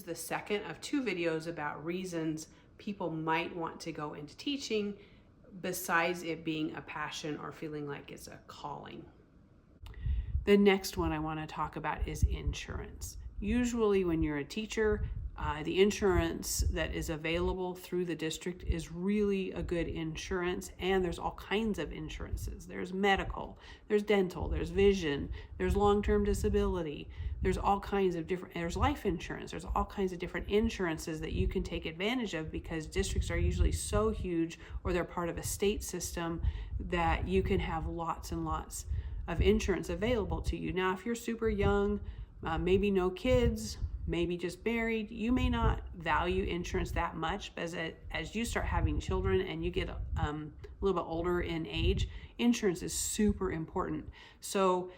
the second of two videos about reasons people might want to go into teaching besides it being a passion or feeling like it's a calling. The next one I want to talk about is insurance. Usually when you're a teacher, the insurance that is available through the district is really a good insurance, and there's all kinds of insurances. There's medical, there's dental, there's vision, there's long-term disability, there's all kinds of different, there's life insurance, there's all kinds of different insurances that you can take advantage of because districts are usually so huge, or they're part of a state system, that you can have lots and lots of insurance available to you. Now, if you're super young, maybe no kids, maybe just married, you may not value insurance that much, but as you start having children and you get a little bit older in age, insurance is super important. So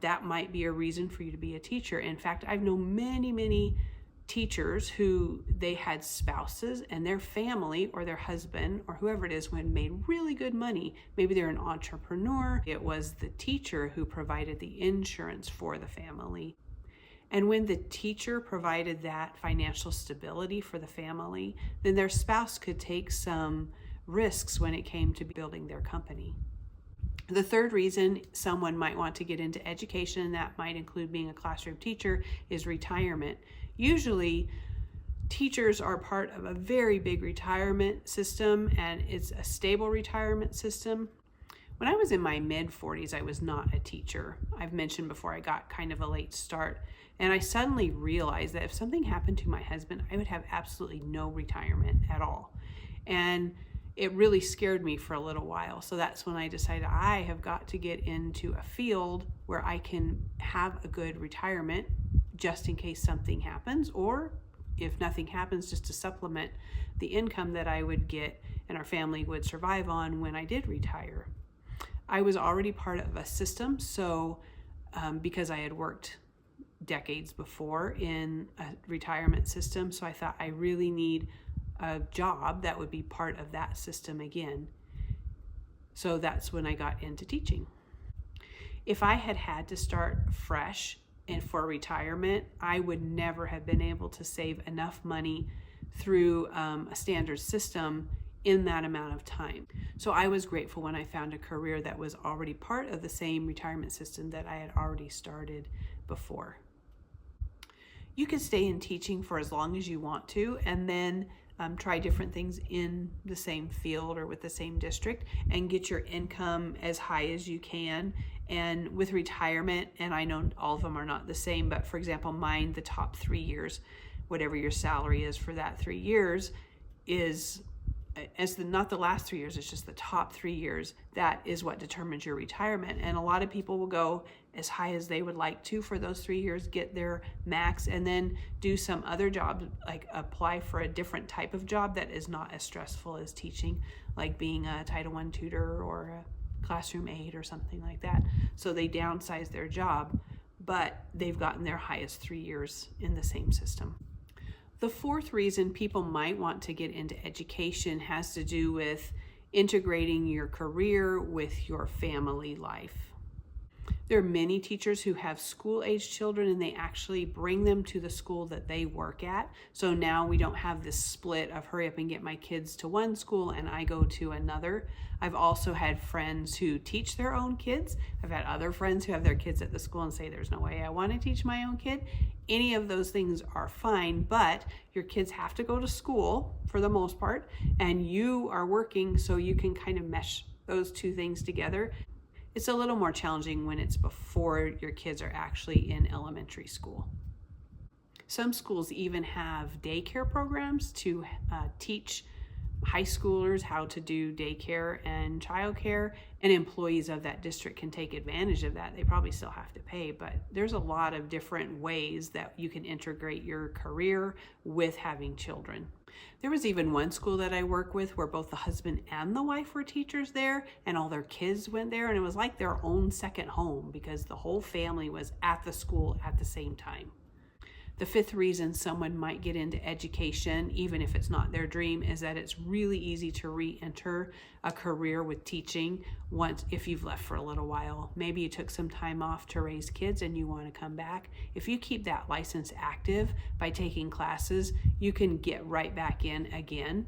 that might be a reason for you to be a teacher. In fact, I've known many teachers who they had spouses and their family or their husband or whoever it is when made really good money. Maybe they're an entrepreneur. It was the teacher who provided the insurance for the family. And when the teacher provided that financial stability for the family, then their spouse could take some risks when it came to building their company. The third reason someone might want to get into education, and that might include being a classroom teacher, is retirement. Usually, teachers are part of a very big retirement system, and it's a stable retirement system. When I was in my mid-40s, I was not a teacher. I've mentioned before I got kind of a late start. And I suddenly realized that if something happened to my husband, I would have absolutely no retirement at all. And it really scared me for a little while. So that's when I decided I have got to get into a field where I can have a good retirement just in case something happens, or if nothing happens, just to supplement the income that I would get and our family would survive on when I did retire. I was already part of a system, so because I had worked decades before in a retirement system, so I thought I really need a job that would be part of that system again. So that's when I got into teaching. If I had had to start fresh and for retirement, I would never have been able to save enough money through a standard system in that amount of time. So I was grateful when I found a career that was already part of the same retirement system that I had already started before. You can stay in teaching for as long as you want to, and then try different things in the same field or with the same district and get your income as high as you can. And with retirement, and I know all of them are not the same, but for example, mine, the top 3 years, whatever your salary is for that 3 years is not the last 3 years, it's just the top 3 years. That is what determines your retirement. And a lot of people will go as high as they would like to for those 3 years, get their max, and then do some other job, like apply for a different type of job that is not as stressful as teaching, like being a Title I tutor or a classroom aide or something like that. So they downsize their job, but they've gotten their highest 3 years in the same system. The fourth reason people might want to get into education has to do with integrating your career with your family life. There are many teachers who have school-age children and they actually bring them to the school that they work at. So now we don't have this split of hurry up and get my kids to one school and I go to another. I've also had friends who teach their own kids. I've had other friends who have their kids at the school and say, there's no way I want to teach my own kid. Any of those things are fine, but your kids have to go to school for the most part, and you are working, so you can kind of mesh those two things together. It's a little more challenging when it's before your kids are actually in elementary school. Some schools even have daycare programs to teach high schoolers how to do daycare and childcare, and employees of that district can take advantage of that. They probably still have to pay, but there's a lot of different ways that you can integrate your career with having children. There was even one school that I work with where both the husband and the wife were teachers there, and all their kids went there, and it was like their own second home because the whole family was at the school at the same time. The fifth reason someone might get into education, even if it's not their dream, is that it's really easy to re-enter a career with teaching if you've left for a little while. Maybe you took some time off to raise kids and you want to come back. If you keep that license active by taking classes, you can get right back in again.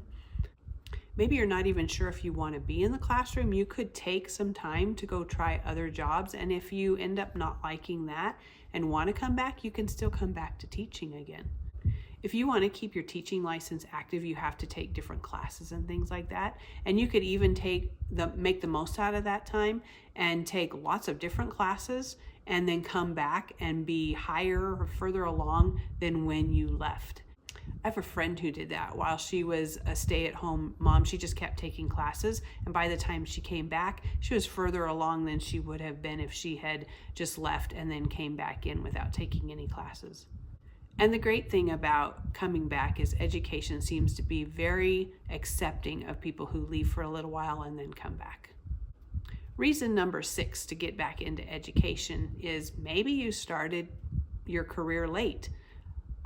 Maybe you're not even sure if you want to be in the classroom. You could take some time to go try other jobs, and if you end up not liking that and want to come back, you can still come back to teaching again. If you want to keep your teaching license active, you have to take different classes and things like that. And you could even make the most out of that time and take lots of different classes and then come back and be higher or further along than when you left. I have a friend who did that. While she was a stay-at-home mom, she just kept taking classes, and by the time she came back, she was further along than she would have been if she had just left and then came back in without taking any classes. And the great thing about coming back is education seems to be very accepting of people who leave for a little while and then come back. Reason number 6 to get back into education is maybe you started your career late.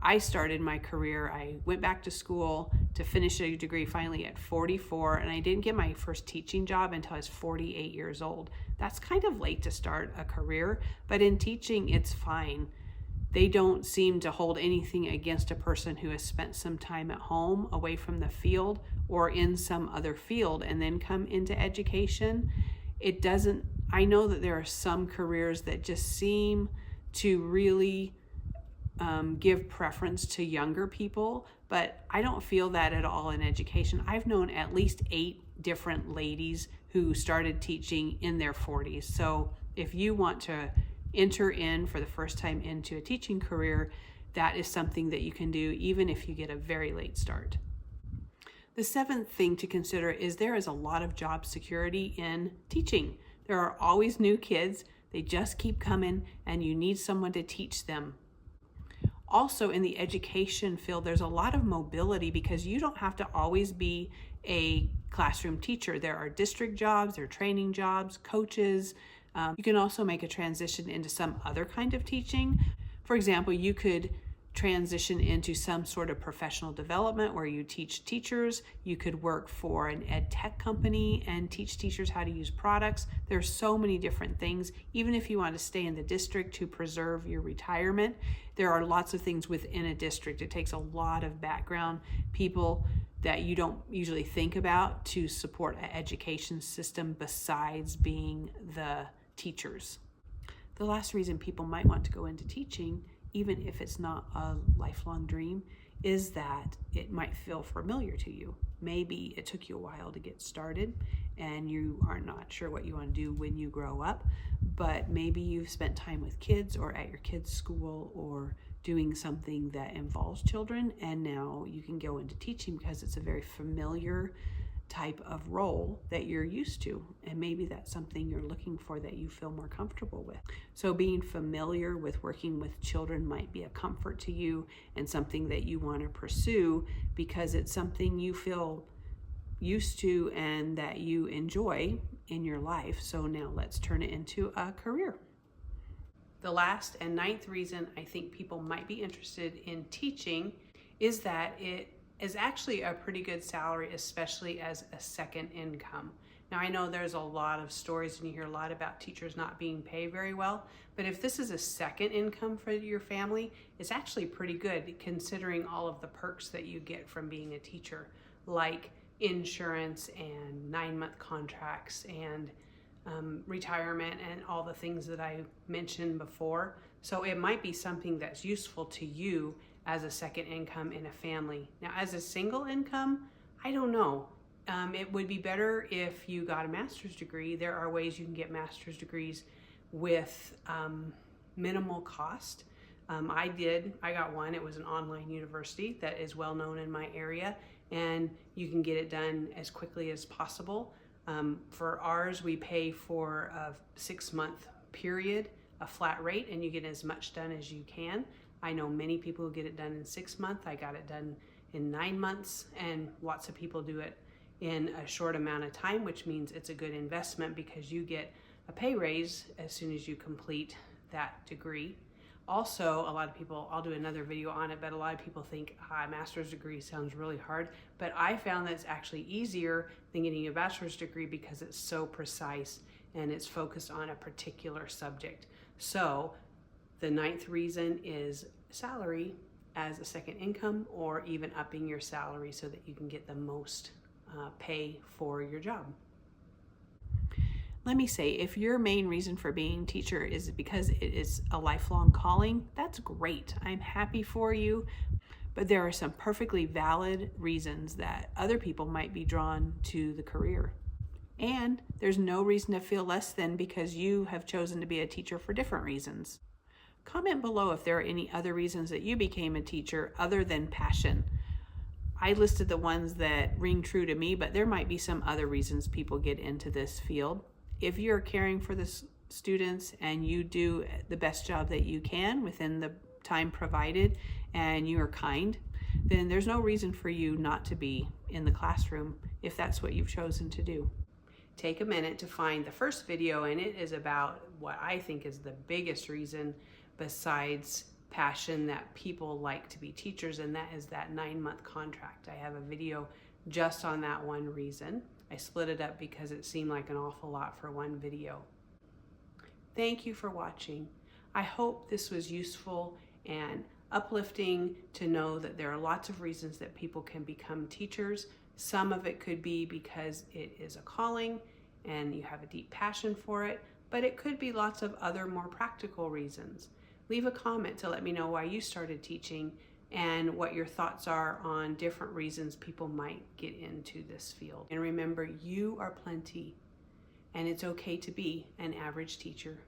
I started my career, I went back to school to finish a degree finally at 44, and I didn't get my first teaching job until I was 48 years old. That's kind of late to start a career, but in teaching, it's fine. They don't seem to hold anything against a person who has spent some time at home, away from the field, or in some other field, and then come into education. I know that there are some careers that just seem to really give preference to younger people, but I don't feel that at all in education. I've known at least 8 different ladies who started teaching in their 40s. So if you want to enter in for the first time into a teaching career, that is something that you can do even if you get a very late start. The 7th thing to consider is there is a lot of job security in teaching. There are always new kids. They just keep coming, and you need someone to teach them. Also, in the education field, there's a lot of mobility because you don't have to always be a classroom teacher. There are district jobs, there are training jobs, coaches. You can also make a transition into some other kind of teaching. For example, you could transition into some sort of professional development where you teach teachers. You could work for an ed tech company and teach teachers how to use products. There's so many different things. Even if you want to stay in the district to preserve your retirement, there are lots of things within a district. It takes a lot of background people that you don't usually think about to support an education system besides being the teachers. The last reason people might want to go into teaching, even if it's not a lifelong dream, is that it might feel familiar to you. Maybe it took you a while to get started and you are not sure what you want to do when you grow up, but maybe you've spent time with kids or at your kids' school or doing something that involves children, and now you can go into teaching because it's a very familiar type of role that you're used to, and maybe that's something you're looking for that you feel more comfortable with. So being familiar with working with children might be a comfort to you and something that you want to pursue because it's something you feel used to and that you enjoy in your life. So now let's turn it into a career. The last and 9th reason I think people might be interested in teaching is that it is actually a pretty good salary, especially as a second income. Now, I know there's a lot of stories and you hear a lot about teachers not being paid very well, but if this is a second income for your family, it's actually pretty good considering all of the perks that you get from being a teacher, like insurance and 9-month contracts and retirement and all the things that I mentioned before. So it might be something that's useful to you as a second income in a family. Now, as a single income, I don't know. It would be better if you got a master's degree. There are ways you can get master's degrees with minimal cost. I got one. It was an online university that is well known in my area, and you can get it done as quickly as possible. For ours, we pay for a 6-month period, a flat rate, and you get as much done as you can. I know many people who get it done in 6 months. I got it done in 9 months, and lots of people do it in a short amount of time, which means it's a good investment because you get a pay raise as soon as you complete that degree. Also, a lot of people, I'll do another video on it, but a lot of people think a master's degree sounds really hard, but I found that it's actually easier than getting a bachelor's degree because it's so precise and it's focused on a particular subject. So the 9th reason is salary as a second income, or even upping your salary so that you can get the most pay for your job. Let me say, if your main reason for being a teacher is because it is a lifelong calling, that's great. I'm happy for you. But there are some perfectly valid reasons that other people might be drawn to the career. And there's no reason to feel less than because you have chosen to be a teacher for different reasons. Comment below if there are any other reasons that you became a teacher other than passion. I listed the ones that ring true to me, but there might be some other reasons people get into this field. If you're caring for the students and you do the best job that you can within the time provided and you are kind, then there's no reason for you not to be in the classroom if that's what you've chosen to do. Take a minute to find the first video, and it is about what I think is the biggest reason besides passion that people like to be teachers, and that is that 9-month contract. I have a video just on that one reason. I split it up because it seemed like an awful lot for one video. Thank you for watching. I hope this was useful and uplifting to know that there are lots of reasons that people can become teachers. Some of it could be because it is a calling and you have a deep passion for it, but it could be lots of other more practical reasons. Leave a comment to let me know why you started teaching and what your thoughts are on different reasons people might get into this field. And remember, you are plenty, and it's okay to be an average teacher.